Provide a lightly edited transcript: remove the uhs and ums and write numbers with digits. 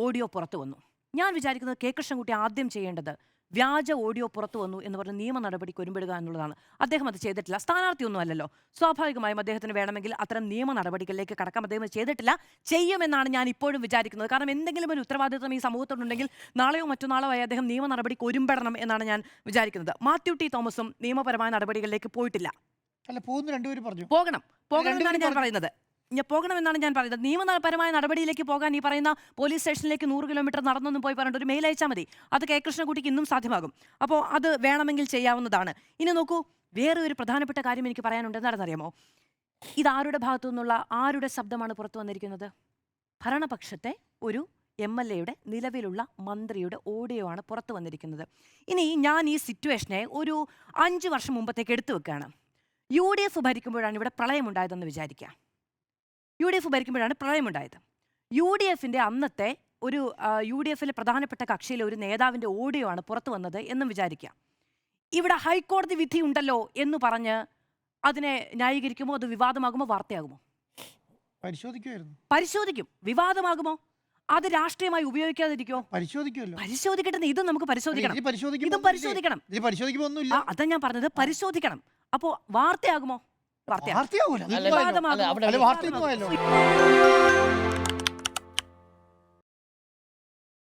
Audio പുറത്തു വന്നു. ഞാൻ വിചാരിക്കുന്നത് കെ കൃഷ്ണൻകുട്ടി ആദ്യം ചെയ്യേണ്ടത് വ്യാജ ഓഡിയോ പുറത്തു വന്നു എന്ന് പറഞ്ഞ് നിയമ നടപടിക്ക് ഒരുമ്പെടുക എന്നുള്ളതാണ്. അദ്ദേഹം അത് ചെയ്തിട്ടില്ല. സ്ഥാനാർത്ഥിയൊന്നും അല്ലല്ലോ. സ്വാഭാവികമായും അദ്ദേഹത്തിന് വേണമെങ്കിൽ അത്തരം നിയമ നടപടികളിലേക്ക് കടക്കാം. അദ്ദേഹം ചെയ്തിട്ടില്ല. ചെയ്യുമെന്നാണ് ഞാൻ ഇപ്പോഴും വിചാരിക്കുന്നത്. കാരണം എന്തെങ്കിലും ഒരു ഉത്തരവാദിത്വം ഈ സമൂഹത്തോടുണ്ടെങ്കിൽ നാളെയോ മറ്റന്നാളോ ആയി അദ്ദേഹം നിയമ നടപടിക്ക് ഒരുമ്പെടണം എന്നാണ് ഞാൻ വിചാരിക്കുന്നത്. മാത്യു ടി തോമസും നിയമപരമായ നടപടികളിലേക്ക് പോയിട്ടില്ല. പോകണം എന്നാണ് ഞാൻ പറയുന്നത്. പോകണമെന്നാണ് ഞാൻ പറയുന്നത്. നിയമപരമായ നടപടിയിലേക്ക് പോകാൻ ഈ പറയുന്ന പോലീസ് സ്റ്റേഷനിലേക്ക് 100 കിലോമീറ്റർ നടന്നൊന്നും പോയി പറഞ്ഞിട്ട് ഒരു മെയിൽ അയച്ചാൽ മതി. അത് കെ കൃഷ്ണൻകുട്ടിക്ക് ഇന്നും സാധ്യമാകും. അപ്പോൾ അത് വേണമെങ്കിൽ ചെയ്യാവുന്നതാണ്. ഇനി നോക്കൂ, വേറെ ഒരു പ്രധാനപ്പെട്ട കാര്യം എനിക്ക് പറയാനുണ്ട്. എന്താണെന്നറിയാമോ? ഇത് ആരുടെ ഭാഗത്തു നിന്നുള്ള ആരുടെ ശബ്ദമാണ് പുറത്തു വന്നിരിക്കുന്നത്? ഭരണപക്ഷത്തെ ഒരു MLA-യുടെ നിലവിലുള്ള മന്ത്രിയുടെ ഓഡിയോ ആണ് പുറത്തു വന്നിരിക്കുന്നത്. ഇനി ഞാൻ ഈ സിറ്റുവേഷനെ ഒരു 5 വർഷം മുമ്പത്തേക്ക് എടുത്തു വെക്കുകയാണ്. UDF ഭരിക്കുമ്പോഴാണ് ഇവിടെ പ്രളയമുണ്ടായതെന്ന് വിചാരിക്കുക. UDF ഭരിക്കുമ്പോഴാണ് പ്രളയമുണ്ടായത്. UDF-ന്റെ അന്നത്തെ ഒരു UDF-ലെ പ്രധാനപ്പെട്ട കക്ഷിയിലെ ഒരു നേതാവിൻ്റെ ഓഡിയോ ആണ് പുറത്തു വന്നത് എന്നും വിചാരിക്കുക. ഇവിടെ ഹൈക്കോടതി വിധി ഉണ്ടല്ലോ എന്ന് പറഞ്ഞ് അതിനെ ന്യായീകരിക്കുമോ? അത് വിവാദമാകുമോ? വാർത്തയാകുമോ? പരിശോധിക്കും. വിവാദമാകുമോ? അത് രാഷ്ട്രീയമായി ഉപയോഗിക്കാതിരിക്കോ? പരിശോധിക്കട്ടെ. ഇതും നമുക്ക് പരിശോധിക്കണം. ഇതും പരിശോധിക്കണം. അതാ ഞാൻ പറഞ്ഞത്, പരിശോധിക്കണം. അപ്പോ വാർത്തയാകുമോ? വാർത്തയാകുമോ?